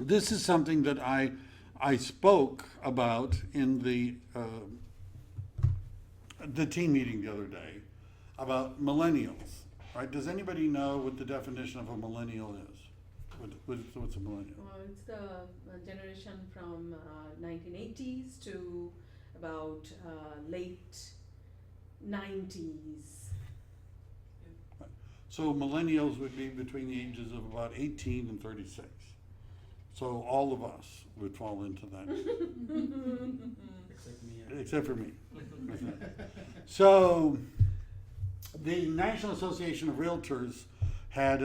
this is something that I spoke about in the team meeting the other day about millennials, right? Does anybody know what the definition of a millennial is? What's a millennial? It's the generation from 1980s to about late 90s. So millennials would be between the ages of about 18 and 36. So all of us would fall into that, Except me. except for me. So the National Association of Realtors had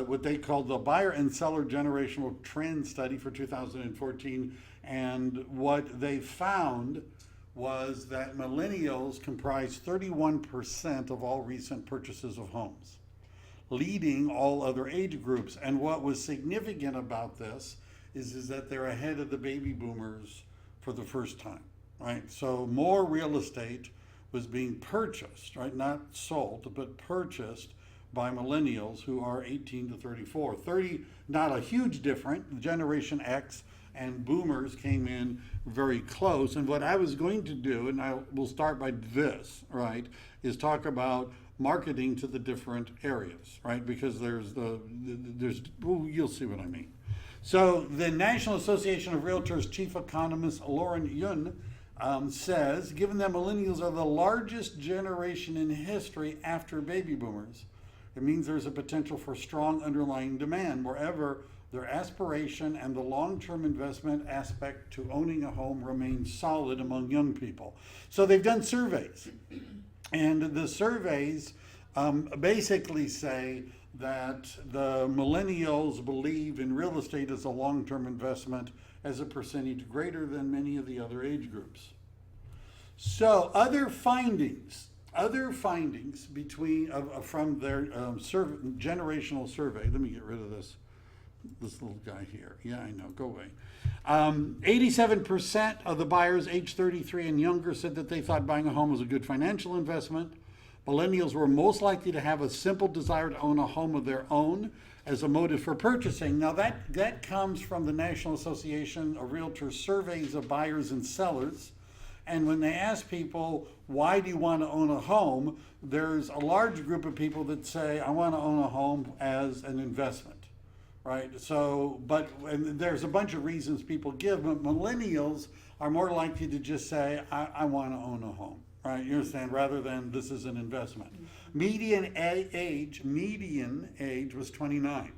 what they called the Buyer and Seller Generational Trend Study for 2014, and what they found was that millennials comprise 31% of all recent purchases of homes, leading all other age groups. And what was significant about this is that they're ahead of the baby boomers for the first time, right? So more real estate was being purchased, right? Not sold, but purchased by millennials who are 18 to 34. 30, not a huge difference. Generation X and boomers came in very close. And what I was going to do, and I will start by this, right, is talk about marketing to the different areas, right? Because well, you'll see what I mean. So the National Association of Realtors chief economist Lauren Yun says, given that millennials are the largest generation in history after baby boomers, it means there's a potential for strong underlying demand. Moreover, their aspiration and the long-term investment aspect to owning a home remains solid among young people. So they've done surveys, and the surveys basically say that the millennials believe in real estate as a long-term investment as a percentage greater than many of the other age groups. So other findings from their generational survey. Let me get rid of this little guy here. Yeah, I know, go away. 87% of the buyers aged 33 and younger said that they thought buying a home was a good financial investment. Millennials were most likely to have a simple desire to own a home of their own as a motive for purchasing. Now that comes from the National Association of Realtors surveys of buyers and sellers. And when they ask people, why do you want to own a home? There's a large group of people that say, I want to own a home as an investment, right? So, and there's a bunch of reasons people give, but millennials are more likely to just say, I want to own a home. Right, you understand, rather than this is an investment. Median age was 29.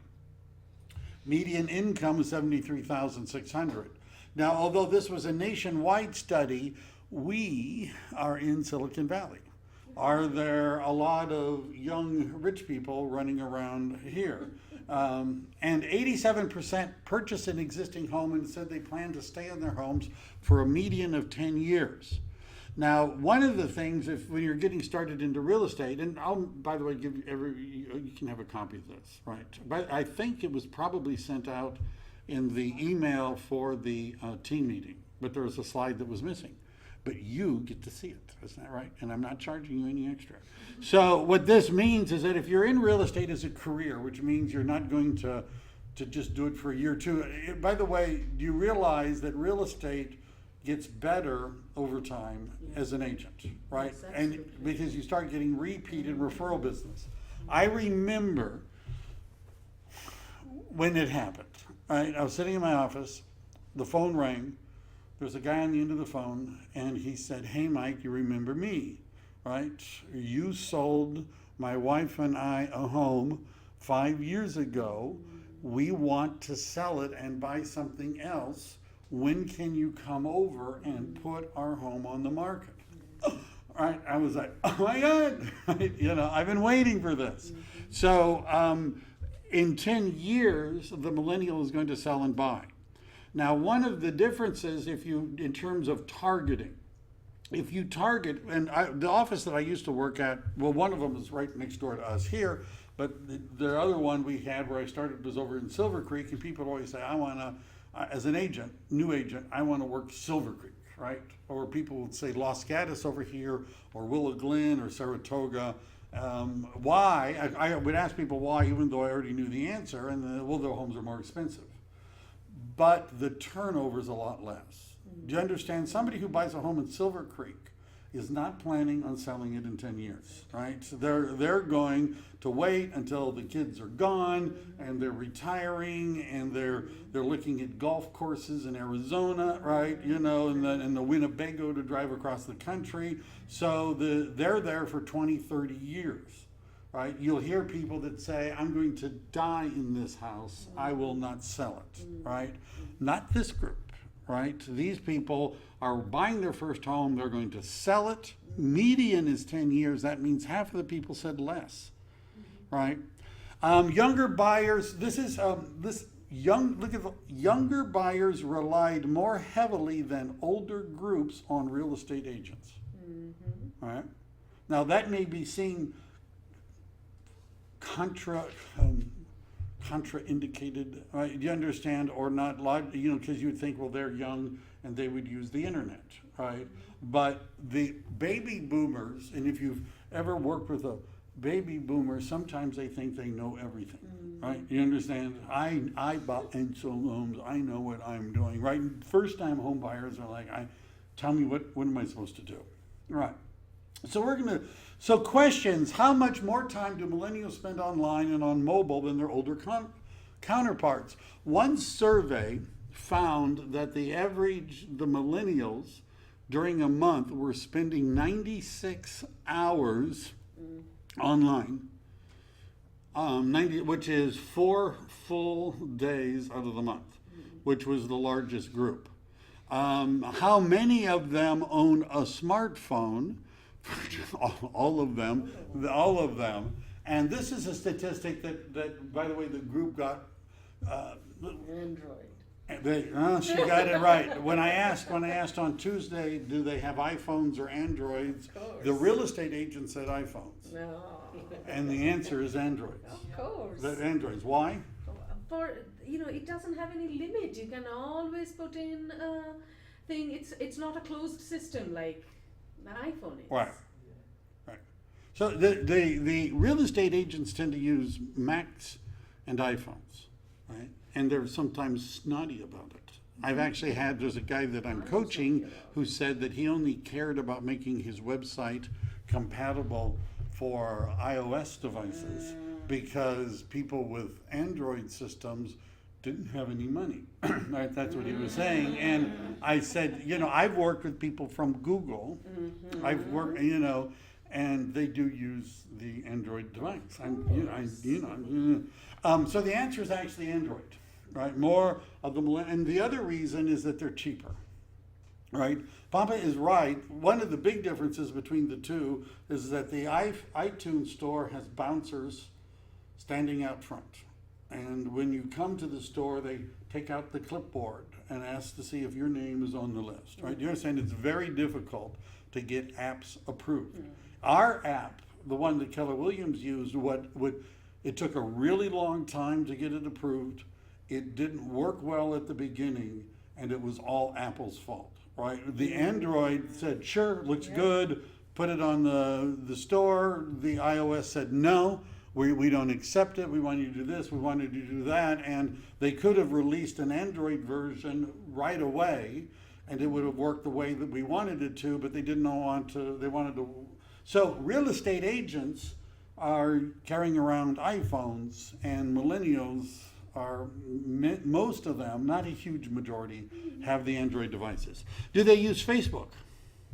Median income was 73,600. Now, although this was a nationwide study, we are in Silicon Valley. Are there a lot of young rich people running around here? And 87% purchased an existing home and said they plan to stay in their homes for a median of 10 years. Now, one of the things, when you're getting started into real estate, and I'll, by the way, give you can have a copy of this, right? But I think it was probably sent out in the email for the team meeting, but there was a slide that was missing. But you get to see it, isn't that right? And I'm not charging you any extra. So what this means is that if you're in real estate as a career, which means you're not going to just do it for a year or two. By the way, do you realize that real estate gets better over time as an agent, right? Yes, and because you start getting repeat and referral business. I remember when it happened, right? I was sitting in my office, the phone rang, there was a guy on the end of the phone, and he said, hey Mike, you remember me, right? You sold my wife and I a home 5 years ago. We want to sell it and buy something else. When can you come over and put our home on the market? Right? I was like, oh my God, you know, I've been waiting for this. So in 10 years, the millennial is going to sell and buy. Now, one of the differences, in terms of targeting, if you target, and the office that I used to work at, well, one of them is right next door to us here, but the other one we had where I started was over in Silver Creek, and people always say, I want to, as an agent, new agent, I want to work Silver Creek, right? Or people would say Los Gatos over here, or Willow Glen, or Saratoga. Why? I would ask people why, even though I already knew the answer, and well, their homes are more expensive. but the turnover's a lot less. Do you understand? Somebody who buys a home in Silver Creek is not planning on selling it in 10 years, right? So they're going to wait until the kids are gone and they're retiring and they're looking at golf courses in Arizona, right? You know, and the Winnebago to drive across the country. So they're there for 20, 30 years, right? You'll hear people that say, I'm going to die in this house. I will not sell it, right? Not this group. Right? These people are buying their first home, they're going to sell it. Median is 10 years. That means half of the people said less. Right? Younger buyers, look at the younger buyers relied more heavily than older groups on real estate agents. Right? Now that may be seen contraindicated, right? Do you understand, or not? You know, because you would think, well, they're young and they would use the internet, right? But the baby boomers, and if you've ever worked with a baby boomer, sometimes they think they know everything, right? You understand? I bought Enso homes. I know what I'm doing, right? First-time home buyers are like, tell me what am I supposed to do, right? So questions, how much more time do millennials spend online and on mobile than their older counterparts? One survey found that the millennials during a month were spending 96 hours online, which is 4 full days out of the month, which was the largest group. How many of them own a smartphone? all of them. And this is a statistic that by the way, the group got. Android. She got it right. When I asked on Tuesday, do they have iPhones or Androids? The real estate agent said iPhones. No. And the answer is Androids. Of course. The Androids. Why? It doesn't have any limit. You can always put in a thing. It's not a closed system like an iPhone is. Right. So the real estate agents tend to use Macs and iPhones, right? And they're sometimes snotty about it. There's a guy that I'm coaching who said that he only cared about making his website compatible for iOS devices because people with Android systems didn't have any money. Right? That's what he was saying. And I said, I've worked with people from Google. I've worked, and they do use the Android device. So the answer is actually Android, right? More of them, and the other reason is that they're cheaper, right? Pampa is right. One of the big differences between the two is that the iTunes store has bouncers standing out front. And when you come to the store, they take out the clipboard and ask to see if your name is on the list, right? You understand it's very difficult to get apps approved. Our app, the one that Keller Williams used, it took a really long time to get it approved. It didn't work well at the beginning, and it was all Apple's fault, right? The Android said, sure, looks good, put it on the store. The iOS said, no. We don't accept it. We want you to do this. We want you to do that. And they could have released an Android version right away, and it would have worked the way that we wanted it to, but they didn't want to. They wanted to. So real estate agents are carrying around iPhones, and millennials are, most of them, not a huge majority, have the Android devices. Do they use Facebook?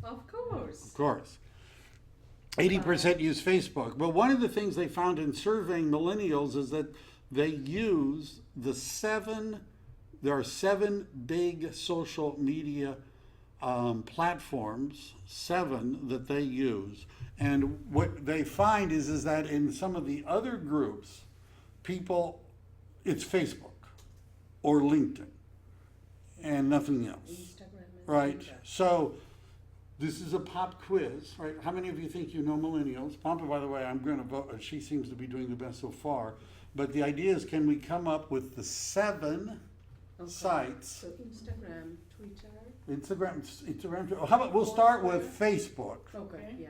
Of course. Of course. 80% use Facebook. But one of the things they found in surveying millennials is that they use there are 7 big social media platforms, 7 that they use. And what they find is that in some of the other groups, it's Facebook or LinkedIn and nothing else. Instagram. Right? So this is a pop quiz, right? How many of you think you know millennials? Pampa, by the way, I'm going to vote. She seems to be doing the best so far. But the idea is, can we come up with the 7 sites? So Instagram, Twitter. Instagram. How about we'll start with Facebook? Okay. Yeah.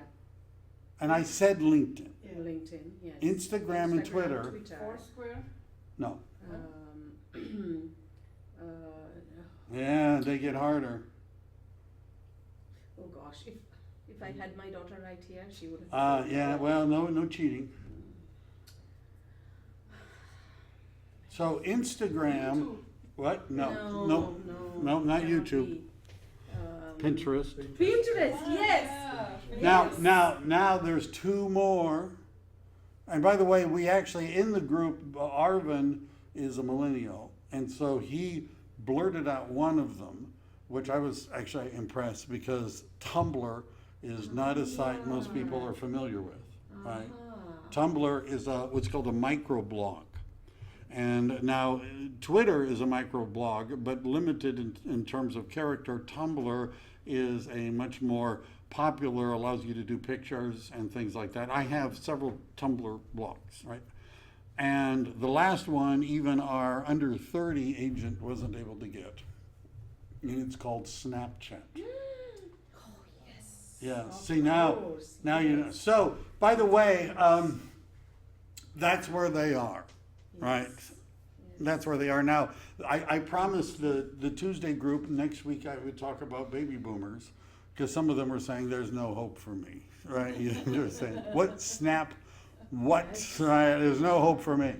And I said LinkedIn. LinkedIn. Yes. Instagram and Twitter. Foursquare? No. they get harder. Oh gosh, if I had my daughter right here, she would have. Yeah, well, no cheating. So Instagram, YouTube. what? No, No, not cannot YouTube. be. Pinterest. Pinterest, yes. Now, Yes. now there's two more. And by the way, we actually, in the group, Arvin is a millennial. And so he blurted out one of them, which I was actually impressed because Tumblr is not a site most people are familiar with, right? Tumblr is what's called a microblog. And now Twitter is a microblog, but limited in terms of character. Tumblr is a much more popular, allows you to do pictures and things like that. I have several Tumblr blogs, right? And the last one, even our under 30 agent wasn't able to get. And it's called Snapchat. Oh yes. Yeah, Of see now course, you know. yes. So, by the way, that's where they are, right? Yes. That's where they are now. I promised the Tuesday group next week I would talk about baby boomers because some of them were saying there's no hope for me, right? You're saying, what snap, what, right? There's no hope for me.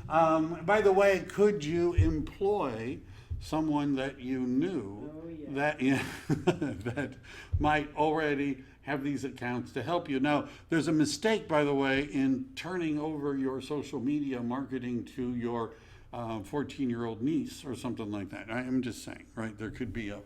By the way, could you employ someone that you knew Oh, yeah. that, yeah, that might already have these accounts to help you? Now, there's a mistake, by the way, in turning over your social media marketing to your 14-year-old niece or something like that. I'm just saying, right? There could be a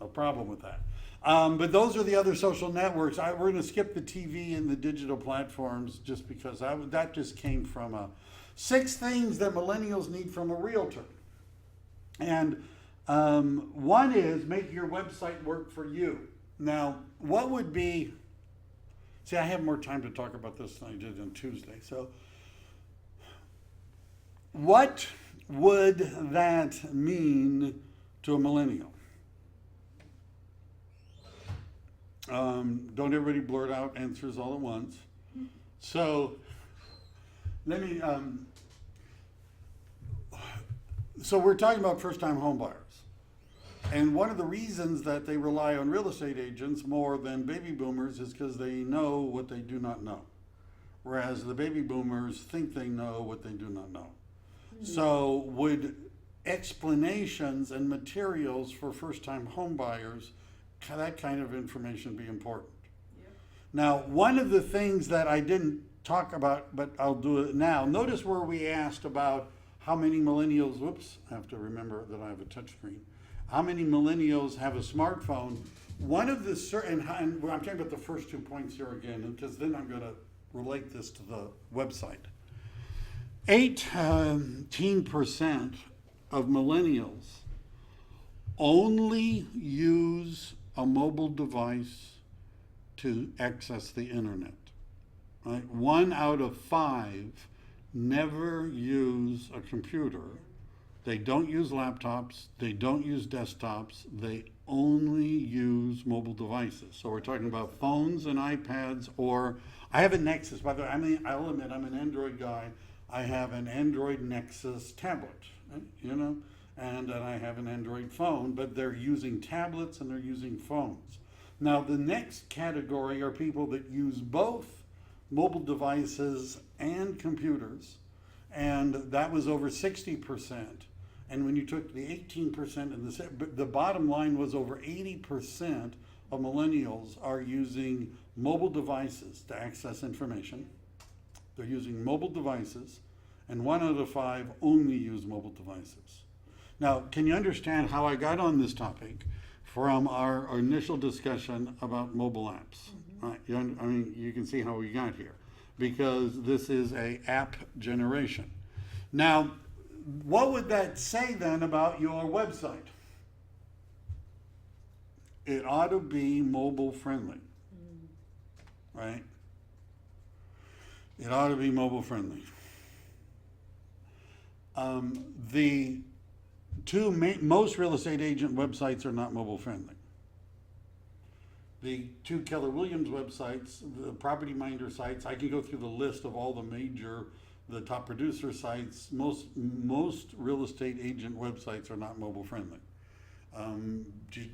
problem with that. But those are the other social networks. We're going to skip the TV and the digital platforms just because that just came from 6 things that millennials need from a realtor. And one is make your website work for you. Now, what would be, see, I have more time to talk about this than I did on Tuesday. So, what would that mean to a millennial? Don't everybody blurt out answers all at once. So, let me, so we're talking about first-time home buyers. And one of the reasons that they rely on real estate agents more than baby boomers is because they know what they do not know. Whereas the baby boomers think they know what they do not know. So would explanations and materials for first-time home buyers, that kind of information be important? Yep. Now, one of the things that I didn't talk about, but I'll do it now, notice where we asked about how many millennials, whoops, I have to remember that I have a touch screen. How many millennials have a smartphone? One of the certain, and I'm talking about the first 2 points here again, because then I'm going to relate this to the website. 18% of millennials only use a mobile device to access the internet. Right? 1 out of 5 never use a computer. They don't use laptops, they don't use desktops, they only use mobile devices. So we're talking about phones and iPads, or I have a Nexus. By the way, I'll admit I'm an Android guy. I have an Android Nexus tablet, you know, and I have an Android phone, but they're using tablets and they're using phones. Now, the next category are people that use both mobile devices and computers, and that was over 60%. And when you took the 18% and the bottom line was over 80% of millennials are using mobile devices to access information. They're using mobile devices, and 1 out of 5 only use mobile devices. Now, can you understand how I got on this topic from our initial discussion about mobile apps? Right? You can see how we got here, because this is an app generation. Now, what would that say then about your website? It ought to be mobile friendly, right? It ought to be mobile friendly. The most real estate agent websites are not mobile friendly. The 2 Keller Williams websites, the Property Minder sites, I can go through the list of all the top producer sites. Most real estate agent websites are not mobile friendly.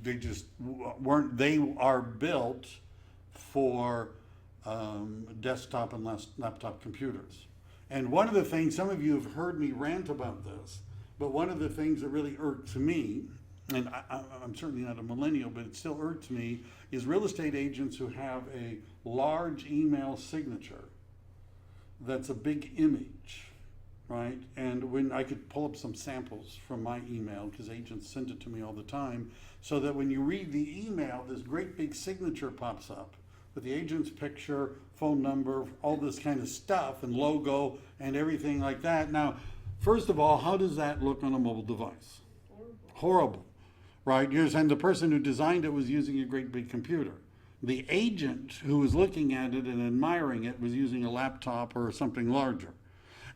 They just weren't, they are built for desktop and laptop computers. And one of the things, some of you have heard me rant about this, but one of the things that really irks me, and I'm certainly not a millennial, but it still irks me, is real estate agents who have a large email signature that's a big image, right? And when I could pull up some samples from my email, because agents send it to me all the time, so that when you read the email, this great big signature pops up with the agent's picture, phone number, all this kind of stuff, and logo, and everything like that. Now, first of all, how does that look on a mobile device? Horrible, right? And the person who designed it was using a great big computer. The agent who was looking at it and admiring it was using a laptop or something larger.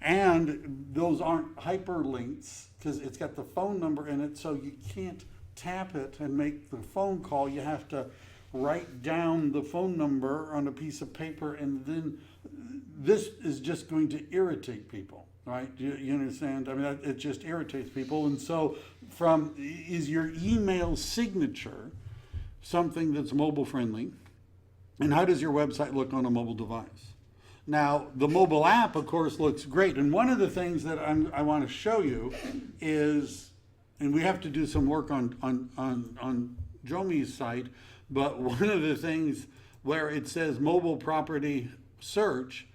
And those aren't hyperlinks because it's got the phone number in it, so you can't tap it and make the phone call. You have to write down the phone number on a piece of paper, and then this is just going to irritate people, right? You understand? I mean, it just irritates people. And so is your email signature something that's mobile friendly? And how does your website look on a mobile device? Now, the mobile app, of course, looks great. And one of the things that I want to show you is, and we have to do some work on Jomi's site, but one of the things where it says mobile property search,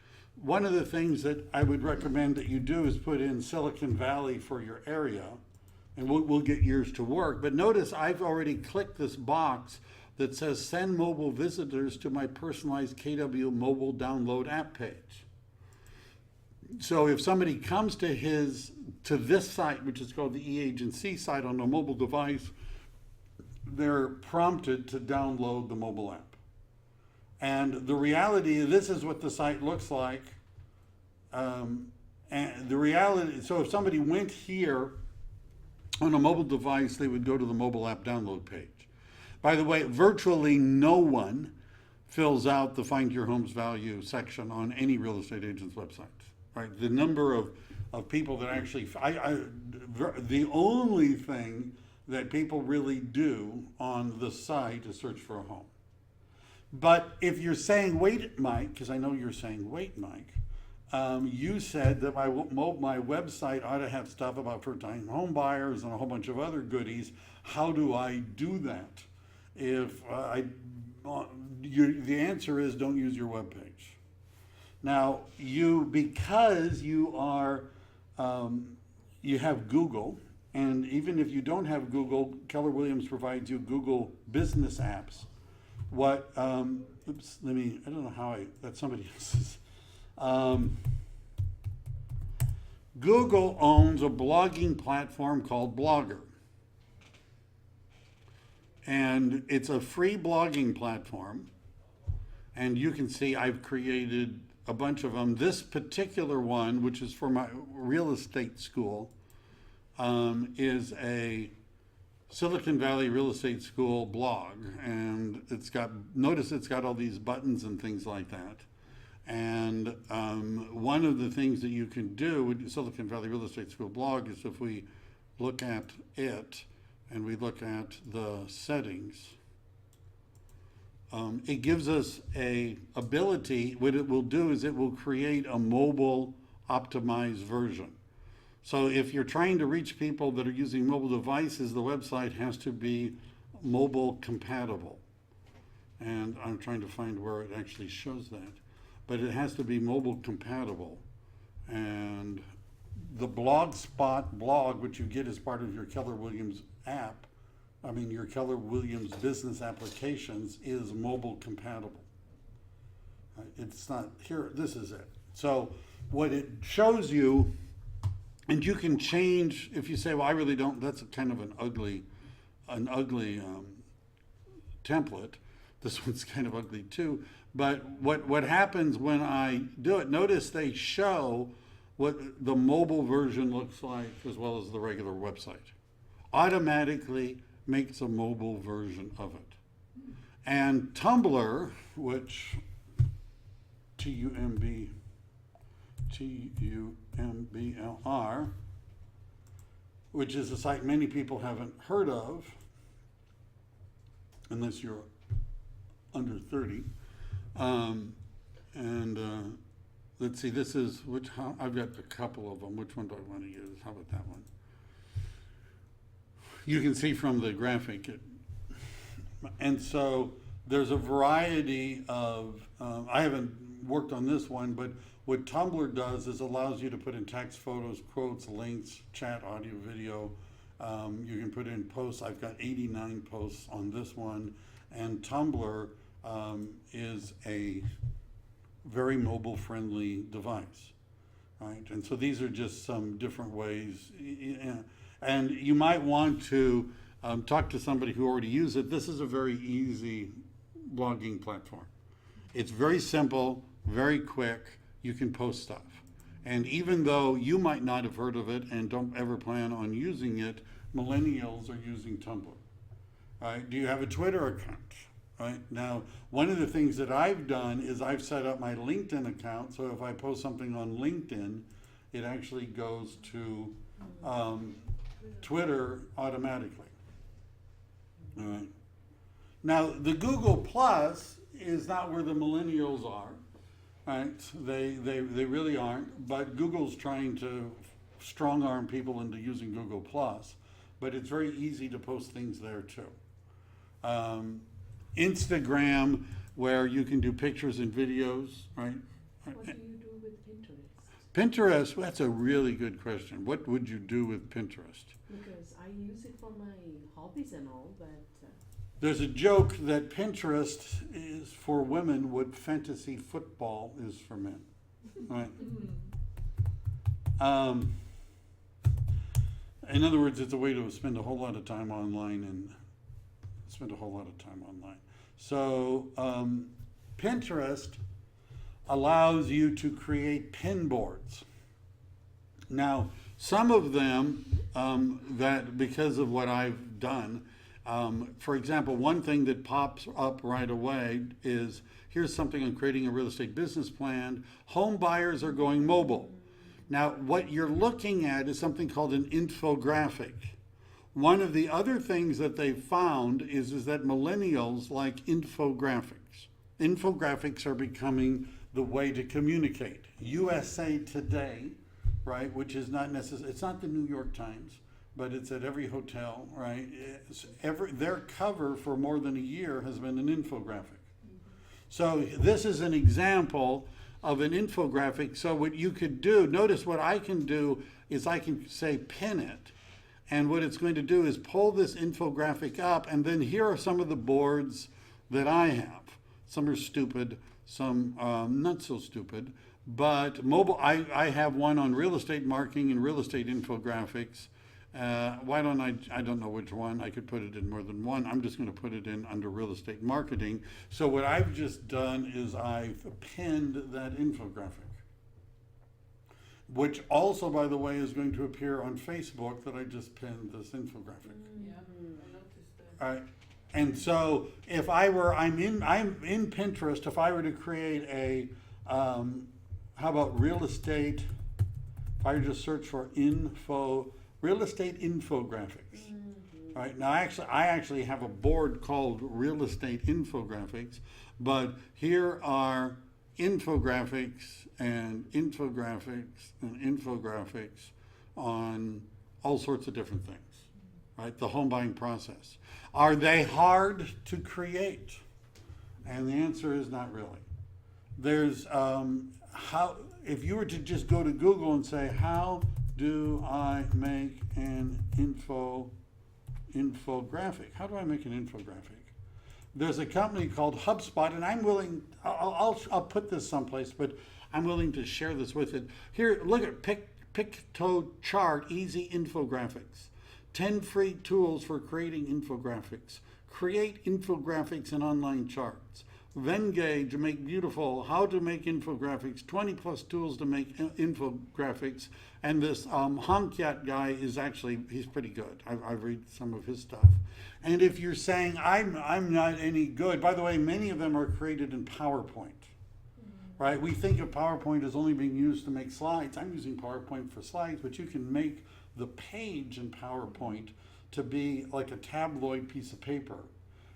one of the things that I would recommend that you do is put in Silicon Valley for your area, and we'll get yours to work. But notice I've already clicked this box that says send mobile visitors to my personalized KW mobile download app page. So if somebody comes to this site, which is called the eAgency site on a mobile device, they're prompted to download the mobile app. And the reality, this is what the site looks like. And the reality, so if somebody went here on a mobile device, they would go to the mobile app download page. By the way, virtually no one fills out the Find Your Home's Value section on any real estate agent's website, right? The number of people that actually, the only thing that people really do on the site is search for a home. But if you're saying, wait, Mike, because I know you're saying, wait, Mike, you said that my website ought to have stuff about first-time home buyers and a whole bunch of other goodies. How do I do that? If the answer is don't use your webpage. Now, because you are, you have Google, and even if you don't have Google, Keller Williams provides you Google business apps. I don't know how that's somebody else's. Google owns a blogging platform called Blogger. And it's a free blogging platform. And you can see I've created a bunch of them. This particular one, which is for my real estate school, is a Silicon Valley Real Estate School blog. And notice it's got all these buttons and things like that. And one of the things that you can do with Silicon Valley Real Estate School blog is if we look at it, and we look at the settings, it gives us a ability. What it will do is it will create a mobile optimized version. So if you're trying to reach people that are using mobile devices, the website has to be mobile compatible. And I'm trying to find where it actually shows that. But it has to be mobile compatible. And the Blogspot blog, which you get as part of your Keller Williams app, your Keller Williams business applications, is mobile compatible. It's not here, this is it. So what it shows you, and you can change, if you say, well, I really don't, that's a kind of an ugly template. This one's kind of ugly too. But what happens when I do it, notice they show what the mobile version looks like as well as the regular website. Automatically makes a mobile version of it. And Tumblr, which Tumblr, which is a site many people haven't heard of, unless you're under 30. And let's see, this is, I've got a couple of them. Which one do I want to use? How about that one? You can see from the graphic. And so there's a variety of, I haven't worked on this one, but what Tumblr does is allows you to put in text, photos, quotes, links, chat, audio, video. You can put in posts. I've got 89 posts on this one. And Tumblr is a very mobile friendly device, right? And so these are just some different ways. And you might want to talk to somebody who already uses it. This is a very easy blogging platform. It's very simple, very quick. You can post stuff. And even though you might not have heard of it and don't ever plan on using it, millennials are using Tumblr. Right? Do you have a Twitter account? Right? Now, one of the things that I've done is I've set up my LinkedIn account, so if I post something on LinkedIn, it actually goes to Twitter automatically. All right. Now, the Google Plus is not where the millennials are, right? They really aren't, but Google's trying to strong arm people into using Google Plus, but it's very easy to post things there too. Instagram, where you can do pictures and videos, right? What do you do with Pinterest? Pinterest, well, that's a really good question. What would you do with Pinterest? Because I use it for my hobbies and all, but There's a joke that Pinterest is for women what fantasy football is for men, right? In other words, it's a way to spend a whole lot of time online. So Pinterest allows you to create pin boards. Now, some of them that because of what I've done, for example, one thing that pops up right away is here's something on creating a real estate business plan. Home buyers are going mobile. Now, what you're looking at is something called an infographic. One of the other things that they found is that millennials like infographics. Infographics are becoming the way to communicate. USA Today, right, which is not necessarily, it's not the New York Times, but it's at every hotel, right? Their cover for more than a year has been an infographic. So this is an example of an infographic. So what you could do, notice what I can do is I can say pin it. And what it's going to do is pull this infographic up, and then here are some of the boards that I have. Some are stupid, some not so stupid. But mobile, I have one on real estate marketing and real estate infographics. Why don't I don't know which one. I could put it in more than one. I'm just going to put it in under real estate marketing. So what I've just done is I've pinned that infographic, which also, by the way, is going to appear on Facebook that I just pinned this infographic. Yeah, I noticed that. All right. And so if I'm in Pinterest, if I were to create a, how about real estate, if I just search for real estate infographics. All right. Now, I actually have a board called real estate infographics, but here are infographics and infographics and infographics on all sorts of different things, right? The home buying process. Are they hard to create? And the answer is not really. There's if you were to just go to Google and say, how do I make an infographic? How do I make an infographic? There's a company called HubSpot, and I'm willing, I'll put this someplace, but I'm willing to share this with it. Here, look at PictoChart Easy Infographics. 10 free tools for creating infographics. Create infographics and online charts. Venngage, make beautiful, how to make infographics, 20 plus tools to make infographics. And this Honkyat guy is actually, he's pretty good. I read some of his stuff. And if you're saying, I'm not any good, by the way, many of them are created in PowerPoint, right? We think of PowerPoint as only being used to make slides. I'm using PowerPoint for slides, but you can make the page in PowerPoint to be like a tabloid piece of paper.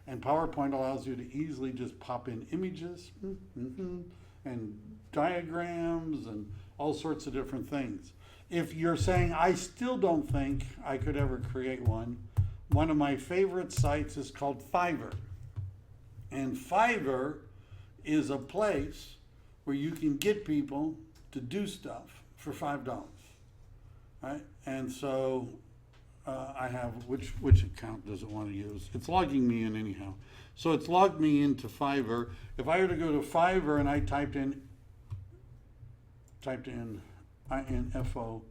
And PowerPoint allows you to easily just pop in images and diagrams and all sorts of different things. If you're saying, I still don't think I could ever create one of my favorite sites is called Fiverr. And Fiverr is a place where you can get people to do stuff for $5, right? And so I have, which account does it want to use? It's logging me in anyhow. So it's logged me into Fiverr. If I were to go to Fiverr and I typed in INFO,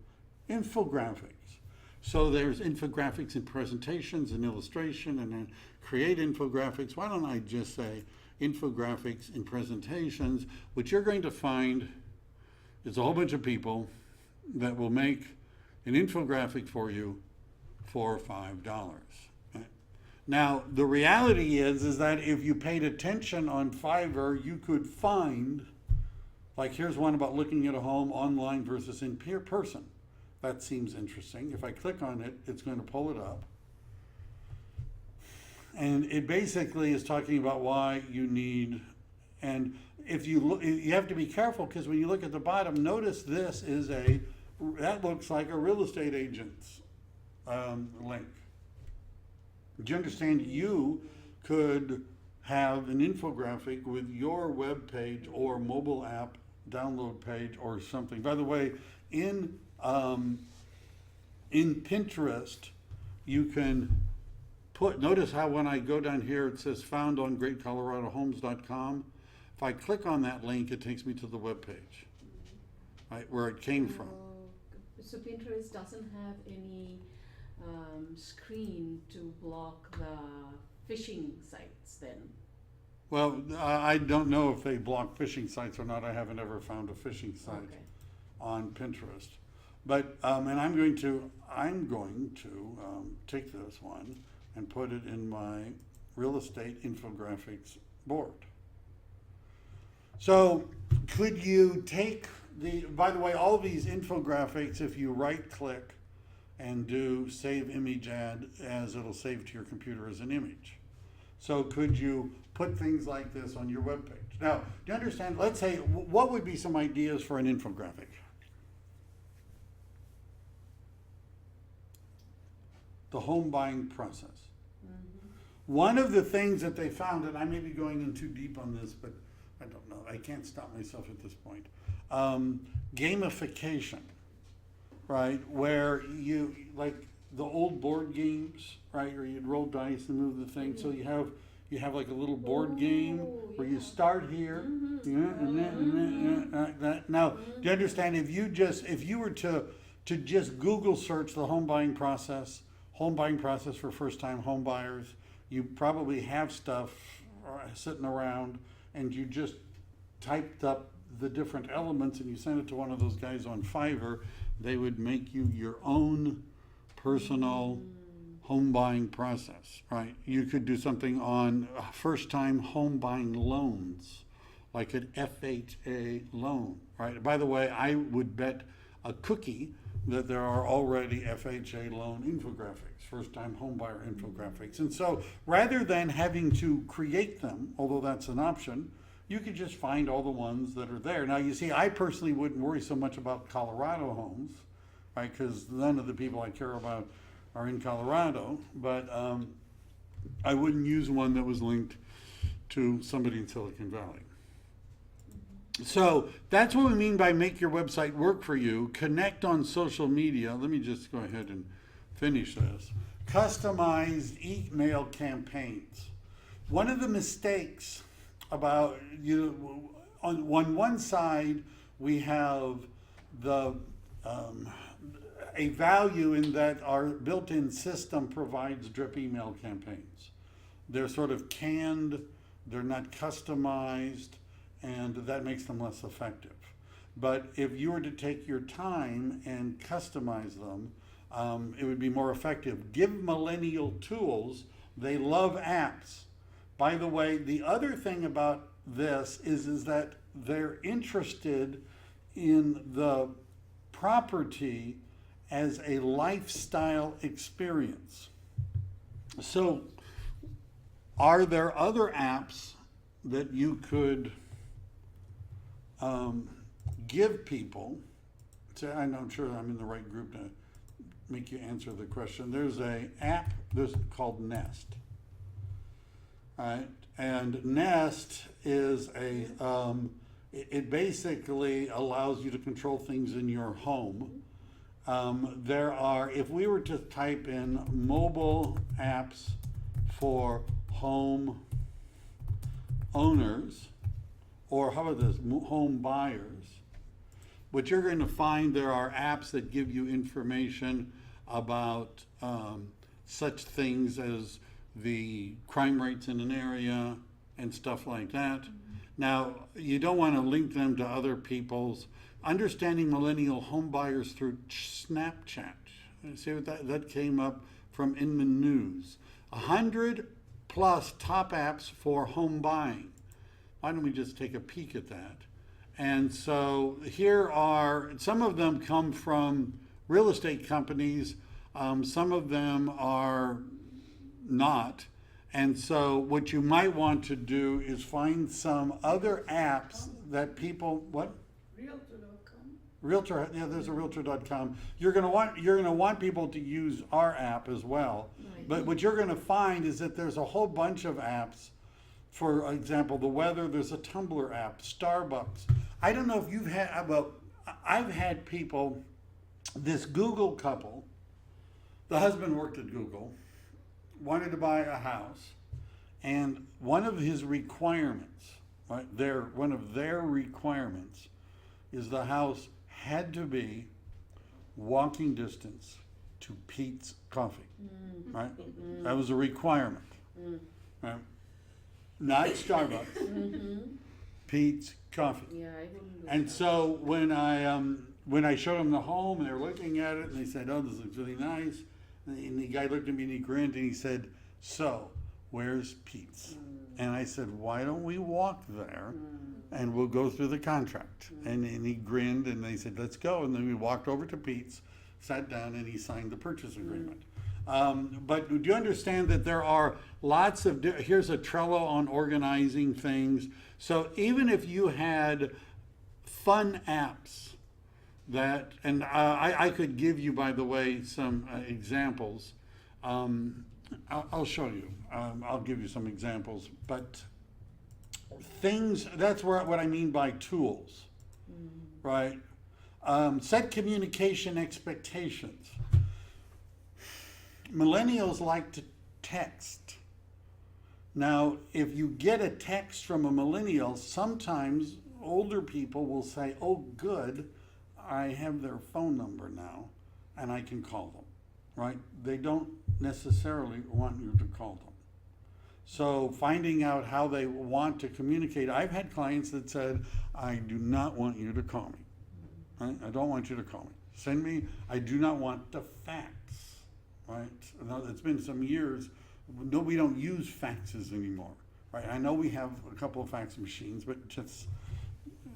infographics. So there's infographics and presentations and illustration and then create infographics. Why don't I just say infographics and presentations? What you're going to find is a whole bunch of people that will make an infographic for you for $5. Right? Now, the reality is that if you paid attention on Fiverr, you could find, like here's one about looking at a home online versus in person. That seems interesting. If I click on it, it's going to pull it up. And it basically is talking about why you need, and if you look, you have to be careful because when you look at the bottom, notice this is that looks like a real estate agent's link. Do you understand? You could have an infographic with your web page or mobile app download page or something. By the way, in Pinterest, you can notice how when I go down here, it says found on greatcoloradohomes.com. If I click on that link, it takes me to the web page, right, where it came from. So Pinterest doesn't have any screen to block the phishing sites then? Well, I don't know if they block phishing sites or not. I haven't ever found a phishing site on Pinterest. But and I'm going to take this one and put it in my real estate infographics board. So could you take by the way, all of these infographics, if you right click and do save image as it'll save to your computer as an image. So could you put things like this on your web page? Now, do you understand? Let's say, what would be some ideas for an infographic? The home buying process. Mm-hmm. One of the things that they found, and I may be going in too deep on this, but I don't know. I can't stop myself at this point. Gamification, right? Where you, like the old board games, right? Where you'd roll dice and move the thing. So you have like a little board game where you start here, Now, do you understand? If you were to just Google search the home buying process for first-time home buyers, you probably have stuff sitting around, and you just typed up the different elements and you sent it to one of those guys on Fiverr. They would make you your own personal home buying process, right? You could do something on first-time home buying loans, like an FHA loan, right? By the way, I would bet a cookie that there are already FHA loan infographics, first-time homebuyer infographics. And so rather than having to create them, although that's an option, you could just find all the ones that are there. Now, you see, I personally wouldn't worry so much about Colorado homes, right? Because none of the people I care about are in Colorado, but I wouldn't use one that was linked to somebody in Silicon Valley. So that's what we mean by make your website work for you. Connect on social media. Let me just go ahead and finish this. Customized email campaigns. One of the mistakes about, on one side, we have a value in that our built-in system provides drip email campaigns. They're sort of canned, they're not customized, and that makes them less effective. But if you were to take your time and customize them, it would be more effective. Give millennial tools. They love apps. By the way, the other thing about this is that they're interested in the property as a lifestyle experience. So are there other apps that you could give people? I'm sure I'm in the right group to make you answer the question. There's a app called Nest. Right? And Nest is it basically allows you to control things in your home. If we were to type in mobile apps for home owners, or how about this, home buyers, what you're going to find, there are apps that give you information about such things as the crime rates in an area and stuff like that. Now, you don't want to link them to other people's. Understanding millennial home buyers through Snapchat. See what that came up from Inman News. 100 plus top apps for home buying. Why don't we just take a peek at that? And so here are, some of them come from real estate companies. Some of them are not. And so what you might want to do is find some other apps that people, what? Realtor, yeah, there's a Realtor.com. You're gonna want people to use our app as well. Right. But what you're gonna find is that there's a whole bunch of apps. For example, the weather. There's a Tumblr app, Starbucks. I don't know if you've had, well, I've had people. This Google couple, the husband worked at Google, wanted to buy a house, and one of his requirements, right? One of their requirements is the house had to be walking distance to Peet's Coffee, right? That was a requirement, right? Not Starbucks, Peet's Coffee. Yeah, I wouldn't do And that. so when I showed them the home and they were looking at it and they said, "Oh, this looks really nice," and the guy looked at me and he grinned and he said, "So, where's Peet's?" And I said, "Why don't we walk there and we'll go through the contract?" And he grinned and they said, "Let's go." And then we walked over to Peet's, sat down, and he signed the purchase agreement. But do you understand that there are lots of, here's a Trello on organizing things. So even if you had fun apps that, and I could give you, by the way, some examples. I'll show you. I'll give you some examples. But things, that's what I mean by tools, right? Set communication expectations. Millennials like to text. Now, if you get a text from a millennial, sometimes older people will say, "Oh, good, I have their phone number now and I can call them," right? They don't necessarily want you to call them. So finding out how they want to communicate. I've had clients that said, "I do not want you to call me. Right? I don't want you to call me. Send me, I do not want the fax." Right? Now, it's been some years. No, we don't use faxes anymore. Right? I know we have a couple of fax machines, but just,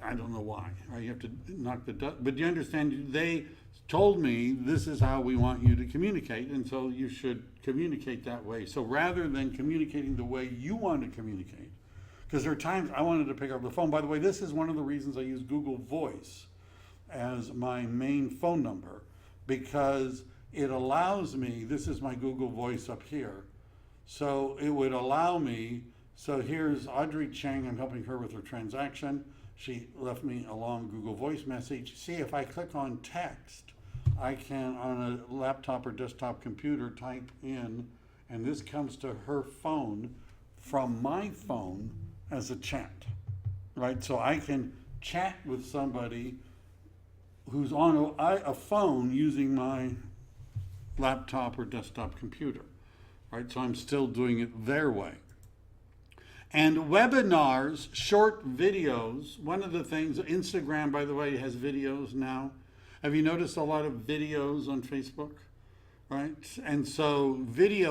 I don't know why. Right? You have to knock the dust. But you understand, they told me this is how we want you to communicate, and so you should communicate that way. So rather than communicating the way you want to communicate, because there are times I wanted to pick up the phone. By the way, this is one of the reasons I use Google Voice as my main phone number, because it allows me, this is my Google Voice up here, so it would allow me, so here's Audrey Chang, I'm helping her with her transaction. She left me a long Google Voice message. See, if I click on text, I can, on a laptop or desktop computer, type in, and this comes to her phone from my phone as a chat, right? So I can chat with somebody who's on a phone using my laptop or desktop computer, right? So I'm still doing it their way. And webinars, short videos, one of the things, Instagram, by the way, has videos now. Have you noticed a lot of videos on Facebook, right? And so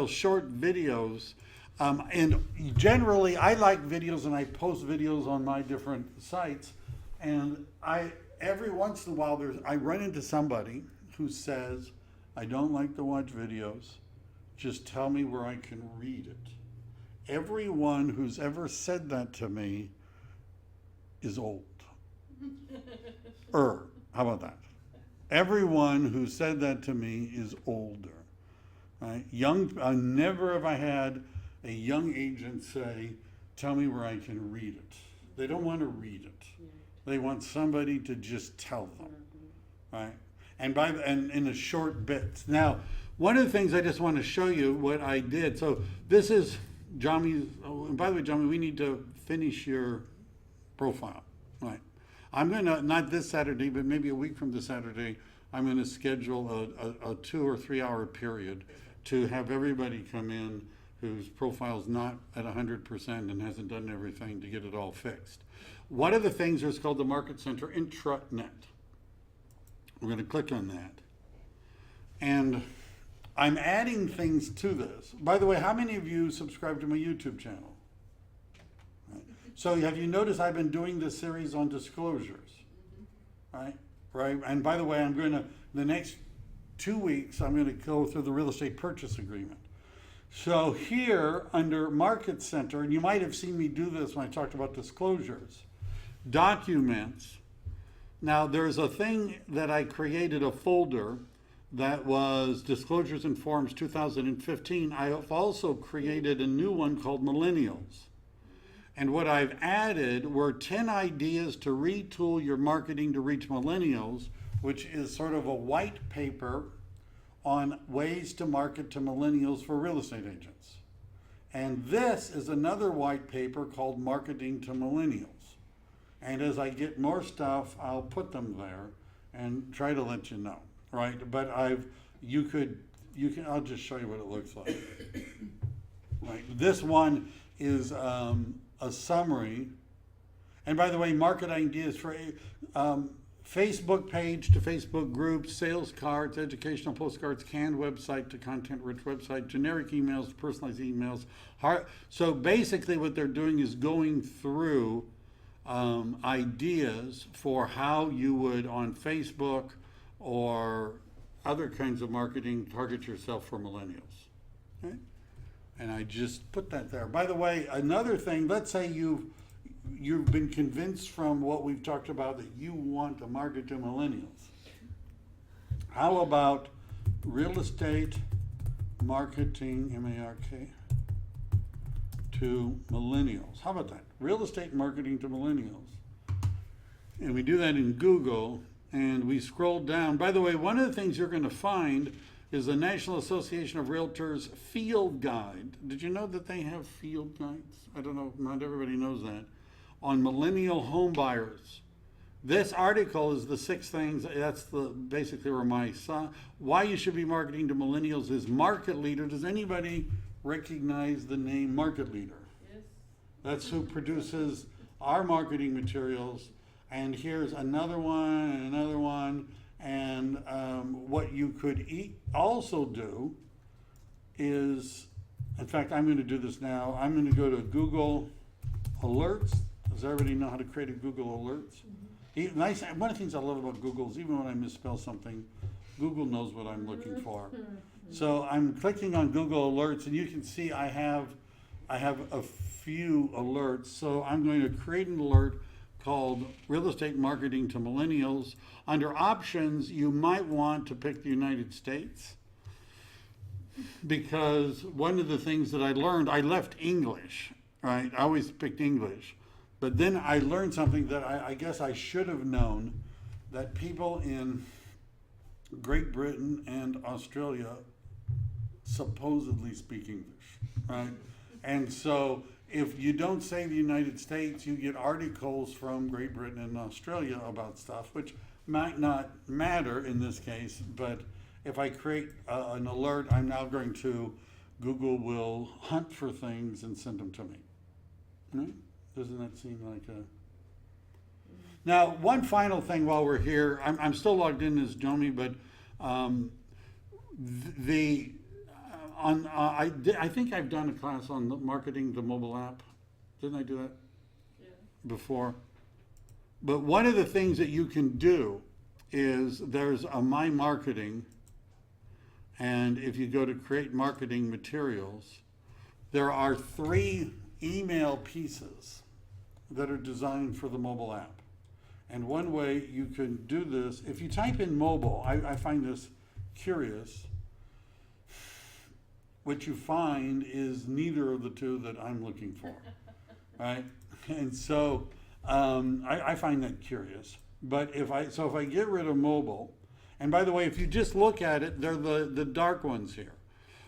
short videos, and generally I like videos and I post videos on my different sites, and every once in a while I run into somebody who says, "I don't like to watch videos, just tell me where I can read it." everyone who's ever said that to me is old. How about that? Everyone who said that to me is older. Right? Never have I had a young agent say, tell me where I can read it. They don't want to read it. They want somebody to just tell them. Right? And in a short bit. Now, one of the things I just want to show you what I did. So this is Jami's, and by the way, Jami, we need to finish your profile. Right. I'm going to, not this Saturday, but maybe a week from this Saturday, I'm going to schedule a 2 or 3 hour period to have everybody come in whose profile's not at 100% and hasn't done everything to get it all fixed. One of the things is called the Market Center intranet. We're going to click on that. And I'm adding things to this. By the way, how many of you subscribe to my YouTube channel? Right. So have you noticed I've been doing this series on disclosures? Right? Right. And by the way, I'm going to, the next 2 weeks, I'm going to go through the real estate purchase agreement. So here under Market Center, and you might have seen me do this when I talked about disclosures, documents. Now there's a thing that I created, a folder that was Disclosures and Forms 2015. I have also created a new one called Millennials. And what I've added were 10 ideas to retool your marketing to reach millennials, which is sort of a white paper on ways to market to millennials for real estate agents. And this is another white paper called Marketing to Millennials. And as I get more stuff, I'll put them there and try to let you know, right? But I'll just show you what it looks like. Right. This one is a summary. And by the way, market ideas for Facebook page to Facebook groups, sales cards, educational postcards, canned website to content-rich website, generic emails to personalized emails. So basically what they're doing is going through ideas for how you would on Facebook or other kinds of marketing target yourself for millennials. Okay? And I just put that there. By the way, another thing, let's say you've been convinced from what we've talked about that you want to market to millennials. How about real estate marketing, M-A-R-K, to millennials? How about that? Real estate marketing to millennials. And we do that in Google, and we scroll down. By the way, one of the things you're going to find is the National Association of Realtors Field Guide. Did you know that they have field guides? I don't know, not everybody knows that. On millennial home buyers. This article is the 6 things, that's basically where my son, why you should be marketing to millennials is market leader. Does anybody recognize the name Market Leader? Yes. That's who produces our marketing materials. And here's another one and another one. And what you could also do is, in fact, I'm going to do this now. I'm going to go to Google Alerts. Does everybody know how to create a Google Alerts? Mm-hmm. One of the things I love about Google is even when I misspell something, Google knows what I'm looking for. So I'm clicking on Google Alerts, and you can see I have a few alerts. So I'm going to create an alert called Real Estate Marketing to Millennials. Under options, you might want to pick the United States, because one of the things that I learned, I left English, right? I always picked English. But then I learned something that I guess I should have known, that people in Great Britain and Australia supposedly speak English, right? And so if you don't say the United States, you get articles from Great Britain and Australia about stuff, which might not matter in this case, but if I create an alert, I'm now going to, Google will hunt for things and send them to me. Right? Doesn't that seem like a... Now, one final thing while we're here, I'm still logged in as Jomi, but I think I've done a class on the marketing the mobile app. Didn't I do that before? But one of the things that you can do is there's a My Marketing, and if you go to create marketing materials, there are 3 email pieces that are designed for the mobile app. And one way you can do this, if you type in mobile, I find this curious. What you find is neither of the two that I'm looking for, right? And so I find that curious. But if I get rid of mobile, and by the way, if you just look at it, they're the dark ones here.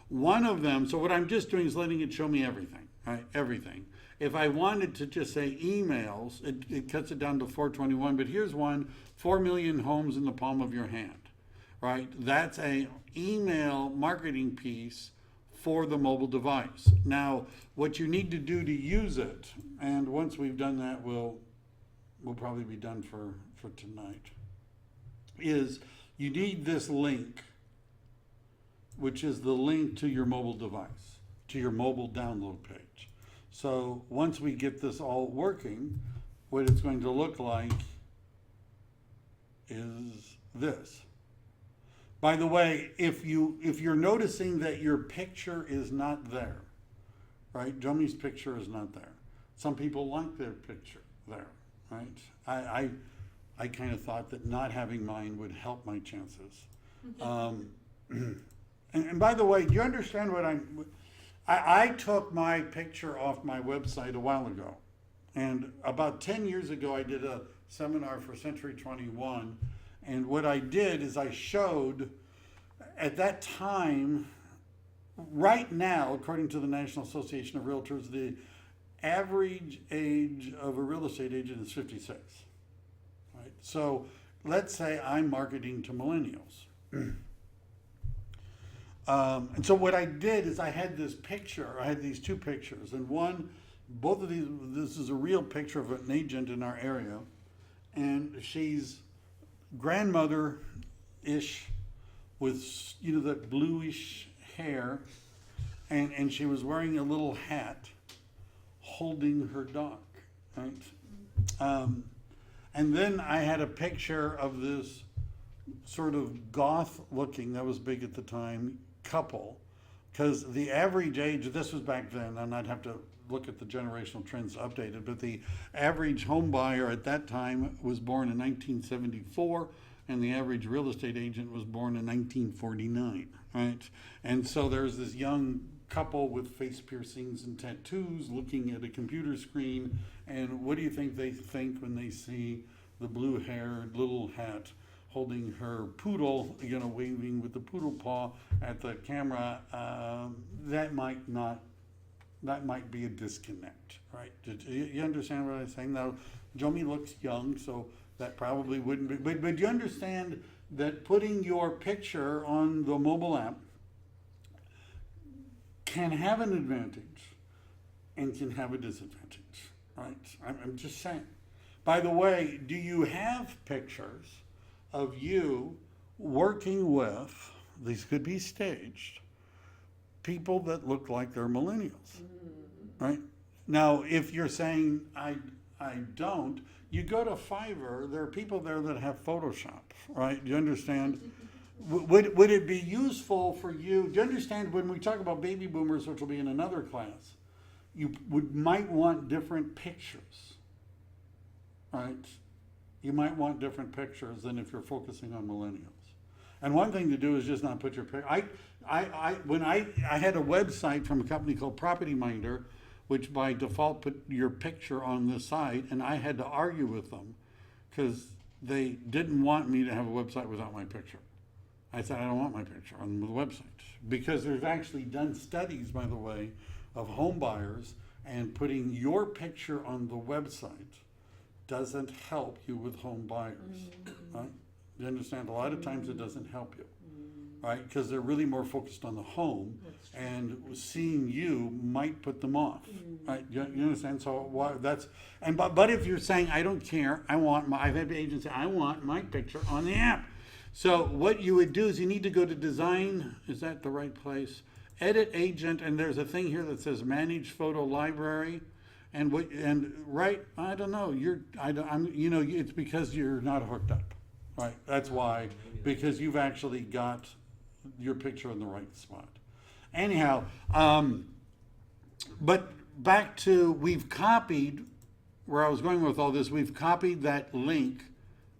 One of them, so what I'm just doing is letting it show me everything, right? Everything. If I wanted to just say emails, it cuts it down to 421, but here's one, 4 million homes in the palm of your hand, right? That's a email marketing piece for the mobile device. Now, what you need to do to use it, and once we've done that, we'll probably be done for tonight, is you need this link, which is the link to your mobile device, to your mobile download page. So once we get this all working, what it's going to look like is this. By the way, if you're noticing that your picture is not there, right? Jomi's picture is not there. Some people like their picture there, right? I kind of thought that not having mine would help my chances. And by the way, do you understand what I took my picture off my website a while ago. And about 10 years ago, I did a seminar for Century 21. And what I did is I showed, at that time, right now, according to the National Association of Realtors, the average age of a real estate agent is 56. Right? So let's say I'm marketing to millennials. And so what I did is I had this picture, I had these 2 pictures, and both of these, this is a real picture of an agent in our area, and she's grandmother-ish with, that bluish hair, and she was wearing a little hat holding her dog, right? And then I had a picture of this sort of goth-looking, that was big at the time, couple, because the average age, this was back then, and I'd have to look at the generational trends updated, but the average home buyer at that time was born in 1974, and the average real estate agent was born in 1949, right? And so there's this young couple with face piercings and tattoos looking at a computer screen, and what do you think they think when they see the blue-haired little hat holding her poodle, waving with the poodle paw at the camera? That might be a disconnect, right? You understand what I'm saying? Now, Jomi looks young, so that probably wouldn't be, but do you understand that putting your picture on the mobile app can have an advantage and can have a disadvantage, right? I'm just saying. By the way, do you have pictures of you working with, these could be staged, people that look like they're millennials, right? Now, if you're saying, I don't, you go to Fiverr, there are people there that have Photoshop, right? Do you understand? Would it be useful for you, do you understand when we talk about baby boomers, which will be in another class, you might want different pictures, right? You might want different pictures than if you're focusing on millennials. And one thing to do is just not put your picture. When I had a website from a company called Property Minder, which by default put your picture on the site, and I had to argue with them because they didn't want me to have a website without my picture. I said, I don't want my picture on the website, because there's actually done studies, by the way, of home buyers, and putting your picture on the website doesn't help you with home buyers, right? You understand? A lot of times it doesn't help you, right? Because they're really more focused on the home, and seeing you might put them off, right? You understand? So but if you're saying, I don't care, I've had agents say, I want my picture on the app. So what you would do is you need to go to design, is that the right place? Edit agent, and there's a thing here that says manage photo library. I don't know, it's because you're not hooked up, right? That's why, because you've actually got your picture in the right spot. Anyhow, But back to, we've copied, where I was going with all this, we've copied that link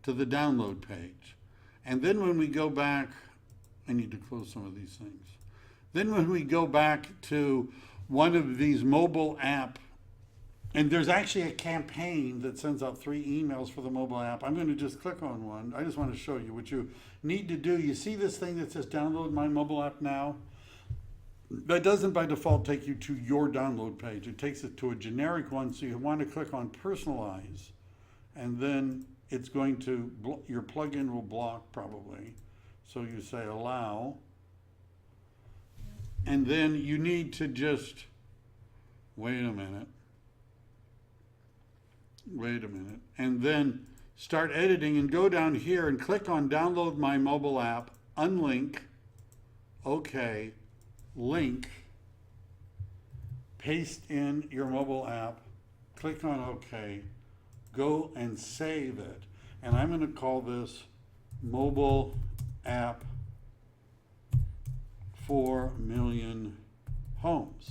to the download page. And then when we go back, I need to close some of these things. Then when we go back to one of these mobile app, and there's actually a campaign that sends out 3 emails for the mobile app. I'm going to just click on one. I just want to show you what you need to do. You see this thing that says download my mobile app now? That doesn't by default take you to your download page. It takes it to a generic one, so you want to click on personalize, and then it's going to, your plugin will block probably. So you say allow, and then you need to just, wait a minute, and then start editing and go down here and click on download my mobile app, unlink, okay, link, paste in your mobile app, click on OK, go and save it. And I'm going to call this mobile app 4 million homes.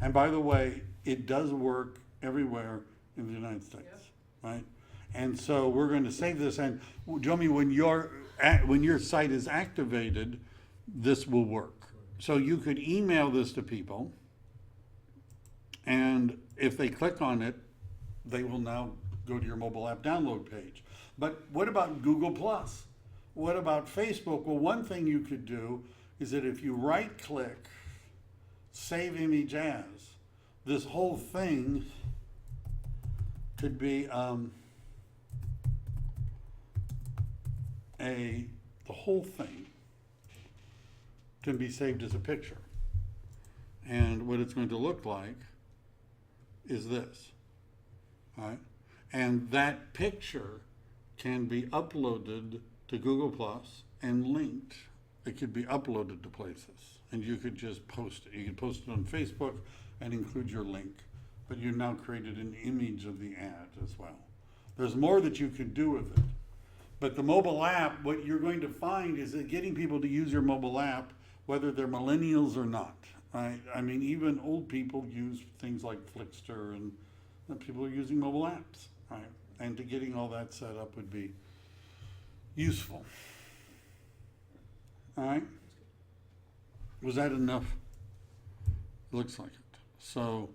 And by the way, it does work everywhere in the United States, right? And so we're going to save this, and Jomi, when your site is activated, this will work. So you could email this to people, and if they click on it, they will now go to your mobile app download page. But what about Google Plus? What about Facebook? Well, one thing you could do is that if you right-click, save image as, this whole thing could be the whole thing can be saved as a picture. And what it's going to look like is this, all right? And that picture can be uploaded to Google Plus and linked. It could be uploaded to places, and you could just post it. You could post it on Facebook and include your link, but you now created an image of the ad as well. There's more that you could do with it. But the mobile app, what you're going to find is that getting people to use your mobile app, whether they're millennials or not, right? I mean, even old people use things like Flickster, and people are using mobile apps, right? And to getting all that set up would be useful. All right? Was that enough? Looks like it. So